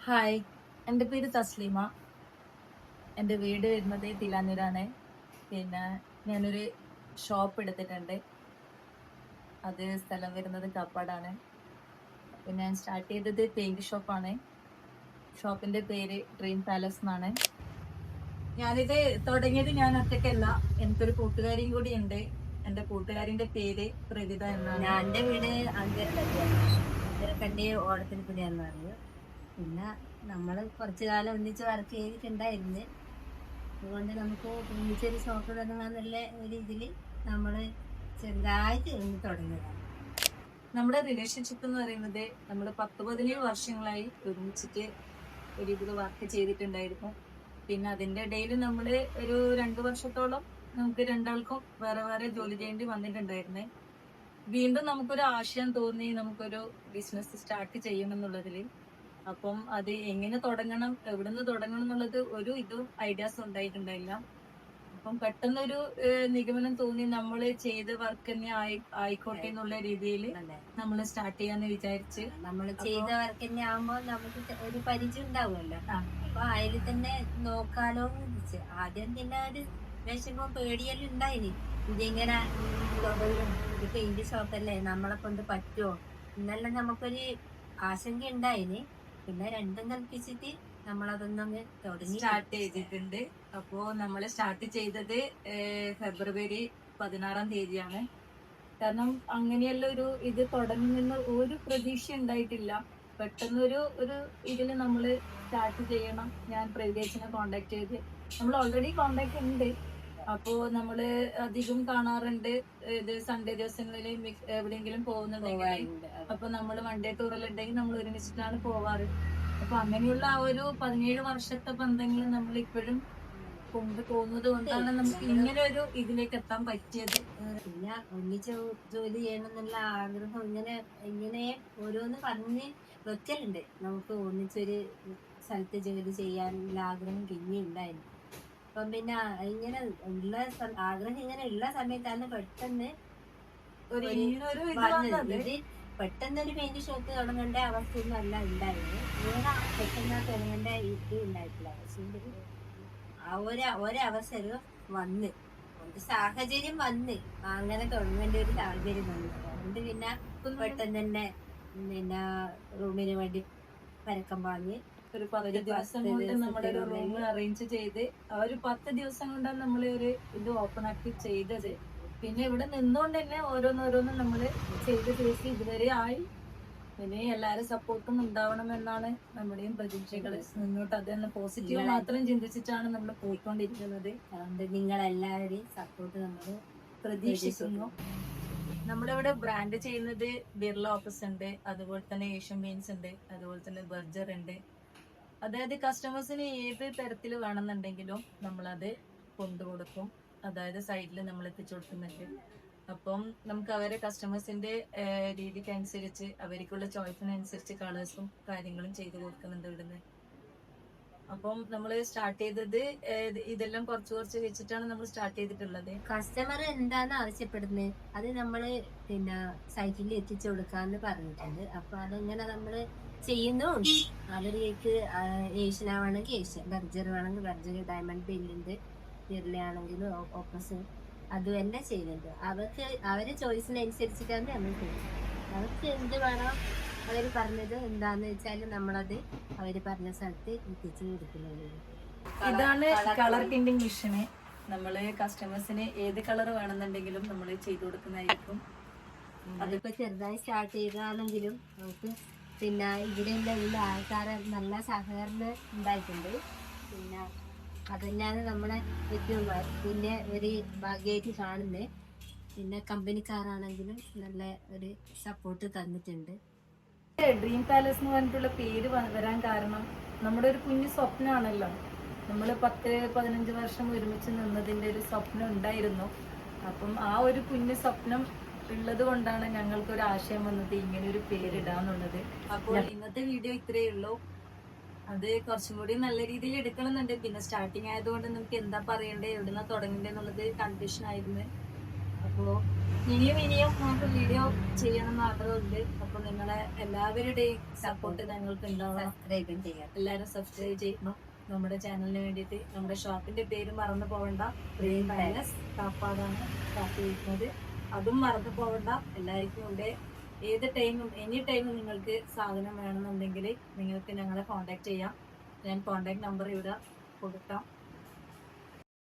Hi, എൻ്റെ പേര് തസ്ലീമ. എൻ്റെ വീട് വരുന്നത് തിലാനൂരാണ്. പിന്നെ ഞാനൊരു ഷോപ്പ് എടുത്തിട്ടുണ്ട്. അത് സ്ഥലം വരുന്നത് കാപ്പാടാണ്. പിന്നെ ഞാൻ സ്റ്റാർട്ട് ചെയ്തത് പെയിന്റ് ഷോപ്പാണ്. ഷോപ്പിന്റെ പേര് ഡ്രീം പാലസ് എന്നാണ്. ഞാനിത് തുടങ്ങിയത് ഞാൻ ഒറ്റയ്ക്കല്ല, എനിക്കൊരു കൂട്ടുകാരിയും കൂടി ഉണ്ട്. എൻ്റെ കൂട്ടുകാരിന്റെ പേര് പ്രവിത എന്നാണ്. എന്റെ വീട് അഞ്ചരക്കണ്ടി ഓണത്തിന് പിടിയാന്ന് പറയും. പിന്നെ നമ്മള് കുറച്ചു കാലം ഒന്നിച്ച് വർക്ക് ചെയ്തിട്ടുണ്ടായിരുന്നു. അതുകൊണ്ട് നമുക്ക് ഒന്നിച്ചൊരു ഷോപ്പ് തുടങ്ങാന്നുള്ള ഒരു ഇതില് നമ്മള് ചെറുതായിട്ട് ഒന്ന് തുടങ്ങിയതാണ്. നമ്മുടെ റിലേഷൻഷിപ്പ് എന്ന് പറയുന്നത് നമ്മൾ 10-17 വർഷങ്ങളായി ഒരുമിച്ചിട്ട് ഒരു ഇതിൽ വർക്ക് ചെയ്തിട്ടുണ്ടായിരുന്നു. പിന്നെ അതിന്റെ ഇടയിൽ നമ്മൾ ഒരു 2 വർഷത്തോളം നമുക്ക് രണ്ടാൾക്കും വേറെ വേറെ ജോലി ചെയ്യേണ്ടി വന്നിട്ടുണ്ടായിരുന്നേ. വീണ്ടും നമുക്കൊരു ആശയം തോന്നി, നമുക്കൊരു ബിസിനസ് സ്റ്റാർട്ട് ചെയ്യണം എന്നുള്ളതിൽ. അപ്പം അത് എങ്ങനെ തുടങ്ങണം, എവിടുന്ന് തുടങ്ങണം എന്നുള്ളത് ഒരു ഇതും ഐഡിയാസും ഉണ്ടായിട്ടുണ്ടായില്ല. അപ്പം പെട്ടെന്നൊരു നിഗമനം തോന്നി, നമ്മള് ചെയ്ത വർക്ക് തന്നെ ആയിക്കോട്ടെ എന്നുള്ള രീതിയിൽ നമ്മൾ സ്റ്റാർട്ട് ചെയ്യാന്ന് വിചാരിച്ച്. നമ്മൾ ചെയ്ത വർക്ക് തന്നെ ആവുമ്പോ നമുക്ക് ഒരു പരിചയം ഉണ്ടാവുമല്ലോ. അപ്പൊ അതിൽ തന്നെ നോക്കാലോ എന്ന് വെച്ച് ആദ്യം പിന്നെ ഒരു വിഷമം പേടിയെല്ലാം ഉണ്ടായിനി. ഇതിങ്ങനെ ഒരു പെയിന്റ് ഷോപ്പല്ലേ, നമ്മളെ കൊണ്ട് പറ്റുമോ എന്നെല്ലാം നമുക്കൊരു ആശങ്ക ഉണ്ടായിനി. പിന്നെ രണ്ടും കൽപ്പിച്ചിട്ട് നമ്മളതൊന്നങ്ങ് തുടങ്ങി സ്റ്റാർട്ട് ചെയ്തിട്ടുണ്ട്. അപ്പോ നമ്മള് സ്റ്റാർട്ട് ചെയ്തത് ഫെബ്രുവരി 16-ാം തീയതിയാണ്. കാരണം അങ്ങനെയുള്ള ഒരു ഇത് തുടങ്ങുന്ന ഒരു പ്രതീക്ഷ ഉണ്ടായിട്ടില്ല. പെട്ടെന്നൊരു ഒരു ഇതില് നമ്മള് സ്റ്റാർട്ട് ചെയ്യണം. ഞാൻ പ്രവിദേശിനെ കോണ്ടാക്ട് ചെയ്ത്, നമ്മൾ ഓൾറെഡി കോണ്ടാക്ട് ഉണ്ട്. അപ്പോ നമ്മള് അധികം കാണാറുണ്ട്. ഇത് സൺഡേ ദിവസങ്ങളിൽ എവിടെയെങ്കിലും പോകുന്നുണ്ടെങ്കിൽ, അപ്പൊ നമ്മള് വൺഡേ ടൂറിലുണ്ടെങ്കിൽ നമ്മൾ ഒരുമിച്ചിട്ടാണ് പോവാറ്. അപ്പൊ അങ്ങനെയുള്ള ആ ഒരു 17 വർഷത്തെ ബന്ധങ്ങൾ നമ്മൾ ഇപ്പോഴും കൊണ്ട് പോകുന്നത് കൊണ്ടാണ് നമുക്ക് ഇങ്ങനെ ഒരു ഇതിലേക്ക് എത്താൻ പറ്റിയത്. പിന്നെ ഒന്നിച്ച് ജോലി ചെയ്യണം എന്നുള്ള ആഗ്രഹം ഇങ്ങനെ ഓരോന്ന് പറഞ്ഞ് വെക്കലുണ്ട്. നമുക്ക് ഒന്നിച്ചൊരു സ്ഥലത്ത് ജോലി ചെയ്യാനുള്ള ആഗ്രഹം പിന്നെ ഉണ്ടായിരുന്നു. അപ്പം പിന്നെ ഇങ്ങനെ ആഗ്രഹം ഇങ്ങനെ ഉള്ള സമയത്താണ് പെട്ടെന്ന് ഒരു ഇങ്ങനൊരു ഇത് വന്നത്. ഇത് പെട്ടെന്നൊരു പെയിന്റ് ഷോപ്പ് തുടങ്ങേണ്ട അവസ്ഥയൊന്നും അല്ല ഉണ്ടായിരുന്നു. വേറെ പെട്ടെന്ന് തുടങ്ങേണ്ട ഇത് ഉണ്ടായിട്ടില്ല. പക്ഷേ ഒരവസരം വന്ന്, ഒരു സാഹചര്യം വന്ന് അങ്ങനെ തുടങ്ങേണ്ട ഒരു സാഹചര്യം വന്നു. അതുകൊണ്ട് പിന്നെ പെട്ടെന്ന് തന്നെ പിന്നെ റൂമിന് വേണ്ടി പരക്കം വാങ്ങി ഒരു 10 ദിവസം കൊണ്ട് നമ്മുടെ ഒരു റൂം അറേഞ്ച് ചെയ്ത്, ആ ഒരു 10 ദിവസം കൊണ്ടാണ് നമ്മൾ ഒരു ഇത് ഓപ്പൺ ആക്കി ചെയ്തത്. പിന്നെ ഇവിടെ നിന്നുകൊണ്ട് തന്നെ ഓരോന്നോരോന്നും നമ്മള് ചെയ്ത് തീർത്ത് ഇതുവരെ ആയി. പിന്നെ എല്ലാരും സപ്പോർട്ടും ഉണ്ടാവണമെന്നാണ് നമ്മുടെയും പ്രതീക്ഷകള്. മുന്നോട്ട് അത് തന്നെ പോസിറ്റീവ് മാത്രം ചിന്തിച്ചിട്ടാണ് നമ്മൾ പോയിക്കൊണ്ടിരിക്കുന്നത്. അതുകൊണ്ട് നിങ്ങളെല്ലാവരുടെയും സപ്പോർട്ട് നമ്മൾ പ്രതീക്ഷിക്കുന്നു. നമ്മളിവിടെ ബ്രാൻഡ് ചെയ്യുന്നത് ബിർള ഓഫീസ് ഉണ്ട്, അതുപോലെ തന്നെ ഏഷ്യൻ പെയിന്റ്സ് ഉണ്ട്, അതുപോലെ തന്നെ ബർജർ ഉണ്ട്. അതായത് കസ്റ്റമേഴ്സിന് ഏത് തരത്തിൽ വേണമെന്നുണ്ടെങ്കിലും നമ്മളത് കൊണ്ടുകൊടുക്കും. അതായത് സൈഡിൽ നമ്മൾ എത്തിച്ചു കൊടുക്കുന്നുണ്ട്. അപ്പം നമുക്ക് അവരെ കസ്റ്റമേഴ്സിന്റെ രീതിക്ക് അനുസരിച്ച്, അവർക്കുള്ള ചോയ്സിനനുസരിച്ച് കളേഴ്സും കാര്യങ്ങളും ചെയ്തു കൊടുക്കുന്നുണ്ട് ഇവിടുന്ന്. അപ്പം നമ്മൾ സ്റ്റാർട്ട് ചെയ്തത് ഇതെല്ലാം കുറച്ച് വെച്ചിട്ടാണ് നമ്മൾ സ്റ്റാർട്ട് ചെയ്തിട്ടുള്ളത്. കസ്റ്റമർ എന്താണ് ആവശ്യപ്പെടുന്നത് അത് നമ്മള് പിന്നെ സൈറ്റിൽ എത്തിച്ചു കൊടുക്കാന്ന് പറഞ്ഞിട്ടുണ്ട്. അപ്പൊ അതെങ്ങനെ നമ്മള് ചെയ്യുന്നു. അവർക്ക് ഏഷ്യനാണെങ്കിൽ ഏഷ്യൻ, ബർജർ വേണമെങ്കിൽ ബർജർ, ഡയമണ്ട് ബില്ലുണ്ട്, ബിർളയാണെങ്കിൽ ഓപ്പസ്, അത് തന്നെ ചെയ്യുന്നുണ്ട്. അവരെ ചോയ്സിനനുസരിച്ചിട്ടാണ് നമ്മൾ ചെയ്യുന്നത്. അവർക്ക് എന്ത് വേണം അവർ പറഞ്ഞത് എന്താന്ന് വെച്ചാൽ നമ്മളത് അവര് പറഞ്ഞ സ്ഥലത്ത് എത്തിച്ചു കൊടുക്കുന്നത്. ഇതാണ് കളർ ടിൻഡിങ് മെഷീന്. നമ്മള് കസ്റ്റമേഴ്സിന് ഏത് കളർ വേണമെന്നുണ്ടെങ്കിലും നമ്മൾ ചെയ്തു കൊടുക്കുന്നതായിരിക്കും. അതിപ്പോ ചെറുതായി സ്റ്റാർട്ട് ചെയ്തതാണെങ്കിലും നമുക്ക് പിന്നെ ഇവിടെയെല്ലാം ഉള്ള ആൾക്കാരെ നല്ല സഹകരണം ഉണ്ടായിട്ടുണ്ട്. പിന്നെ അതന്നെയാണ് നമ്മളെ ഏറ്റവും പിന്നെ ഒരു ഭാഗ്യമായിട്ട് കാണുന്നത്. പിന്നെ കമ്പനിക്കാരാണെങ്കിലും നല്ല ഒരു സപ്പോർട്ട് തന്നിട്ടുണ്ട്. ഡ്രീം പാലസ് എന്ന് പറഞ്ഞിട്ടുള്ള പേര് വരാൻ കാരണം നമ്മുടെ ഒരു കുഞ്ഞു സ്വപ്നമാണല്ലോ. നമ്മൾ 10-15 വർഷം ഒരുമിച്ച് നിന്നതിന്റെ ഒരു സ്വപ്നം ഉണ്ടായിരുന്നു. അപ്പം ആ ഒരു കുഞ്ഞു സ്വപ്നം ഉള്ളത് കൊണ്ടാണ് ഞങ്ങൾക്കൊരു ആശയം വന്നത് ഇങ്ങനെ ഒരു പേരിടാന്നുള്ളത്. അപ്പോൾ ഇന്നത്തെ വീഡിയോ ഇത്രയേ ഉള്ളൂ. അത് കുറച്ചും കൂടി നല്ല രീതിയിൽ എടുക്കണമെന്നുണ്ട്. പിന്നെ സ്റ്റാർട്ടിങ് ആയതുകൊണ്ട് നമുക്ക് എന്താ പറയണ്ടേ, എവിടുന്ന തുടങ്ങണ്ടേ എന്നുള്ളത് കൺഫ്യൂഷൻ ആയിരുന്നു. അപ്പോ ഇനിയും നമുക്ക് വീഡിയോ ചെയ്യണം എന്ന് ആഗ്രഹമുണ്ട്. അപ്പൊ നിങ്ങളെ എല്ലാവരുടെയും സപ്പോർട്ട് ഞങ്ങൾക്ക് ഉണ്ടാവണം. സബ്സ്ക്രൈബും ചെയ്യാം. എല്ലാവരും സബ്സ്ക്രൈബ് ചെയ്യണം നമ്മുടെ ചാനലിന് വേണ്ടിയിട്ട്. നമ്മുടെ ഷോപ്പിന്റെ പേര് മറന്നു പോകണ്ട, Green ഗ്രീൻ പാലസ് കാപ്പാടാണ് ഷോപ്പ് ചെയ്യുന്നത്. അതും മറന്നു പോകണ്ട. എല്ലാവർക്കും ഇവിടെ ഏത് ടൈമും എനി ടൈമും നിങ്ങൾക്ക് സാധനം വേണമെന്നുണ്ടെങ്കിൽ നിങ്ങൾക്ക് ഞങ്ങളെ കോൺടാക്ട് ചെയ്യാം. ഞാൻ കോൺടാക്ട് നമ്പർ ഇവിടെ കൊടുക്കാം.